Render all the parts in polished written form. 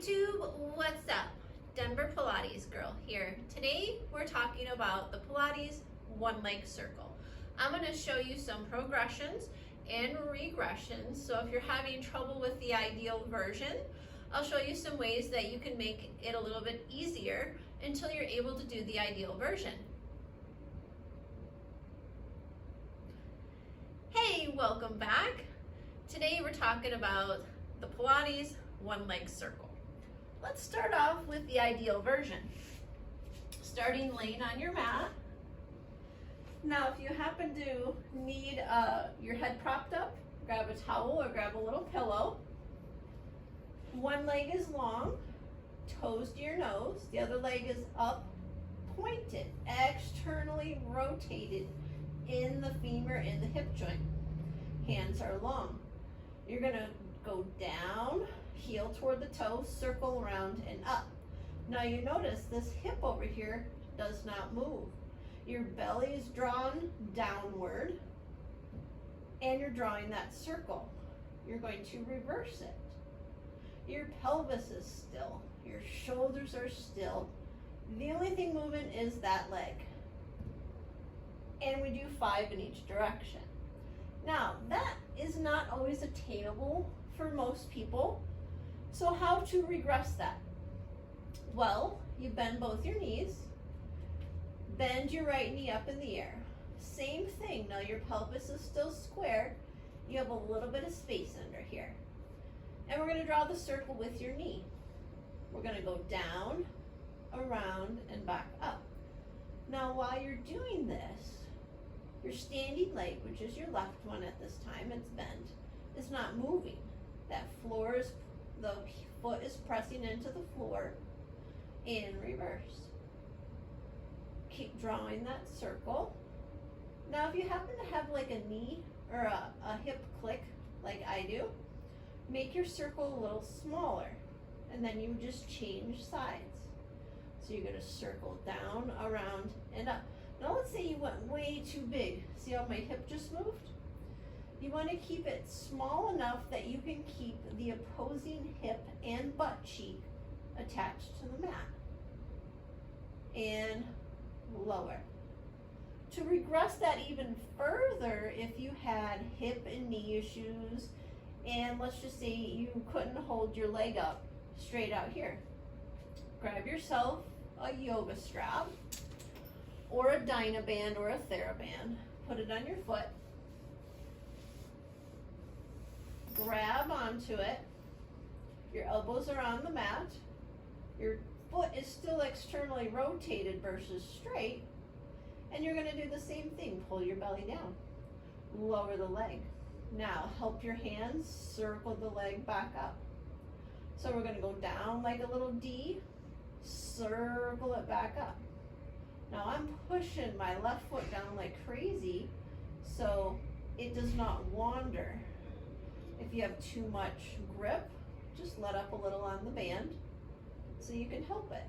YouTube, what's up? Denver Pilates girl here. Today we're talking about the Pilates one leg circle. I'm going to show you some progressions and regressions. So if you're having trouble with the ideal version, I'll show you some ways that you can make it a little bit easier until you're able to do the ideal version. Hey, welcome back. Today we're talking about the Pilates one leg circle. Let's start off with the ideal version. Starting laying on your mat. Now if you happen to need your head propped up, grab a towel or grab a little pillow. One leg is long, toes to your nose. The other leg is up, pointed, externally rotated in the femur and the hip joint. Hands are long. You're gonna go down, heel toward the toe, circle around and up. Now you notice this hip over here does not move. Your belly is drawn downward and you're drawing that circle. You're going to reverse it. Your pelvis is still, your shoulders are still. The only thing moving is that leg. And we do 5 in each direction. Now, that is not always attainable for most people. So how to regress that? Well, you bend both your knees, bend your right knee up in the air. Same thing, now your pelvis is still square. You have a little bit of space under here. And we're gonna draw the circle with your knee. We're gonna go down, around, and back up. Now while you're doing this, your standing leg, which is your left one at this time, it's bent, is not moving. That floor is, the foot is pressing into the floor in reverse. Keep drawing that circle. Now if you happen to have like a knee or a hip click like I do, make your circle a little smaller and then you just change sides. So you're gonna circle down, around, and up. Now let's say you went way too big. See how my hip just moved? You want to keep it small enough that you can keep the opposing hip and butt cheek attached to the mat. And lower. To regress that even further, if you had hip and knee issues, and let's just say you couldn't hold your leg up straight out here, grab yourself a yoga strap or a Dynaband or a TheraBand, put it on your foot, grab onto it, your elbows are on the mat, your foot is still externally rotated versus straight, and you're gonna do the same thing, pull your belly down, lower the leg. Now help your hands circle the leg back up. So we're gonna go down like a little D, circle it back up. Now I'm pushing my left foot down like crazy so it does not wander. If you have too much grip, just let up a little on the band so you can help it.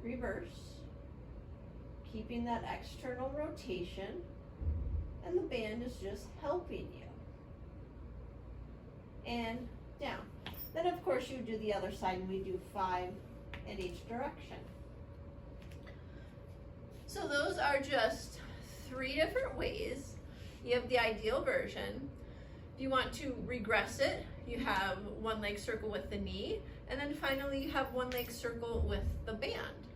Reverse, keeping that external rotation, and the band is just helping you. And down. Then of course you do the other side and we do 5 in each direction. So those are just 3 different ways. You have the ideal version. If you want to regress it, you have one leg circle with the knee, and then finally you have one leg circle with the band.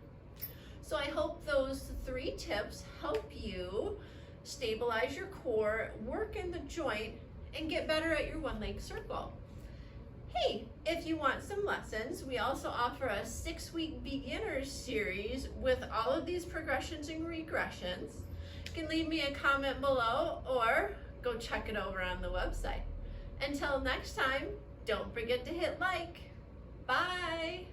So I hope those 3 tips help you stabilize your core, work in the joint, and get better at your one leg circle. Hey, if you want some lessons, we also offer a 6-week beginners series with all of these progressions and regressions. You can leave me a comment below or go check it over on the website. Until next time, don't forget to hit like. Bye.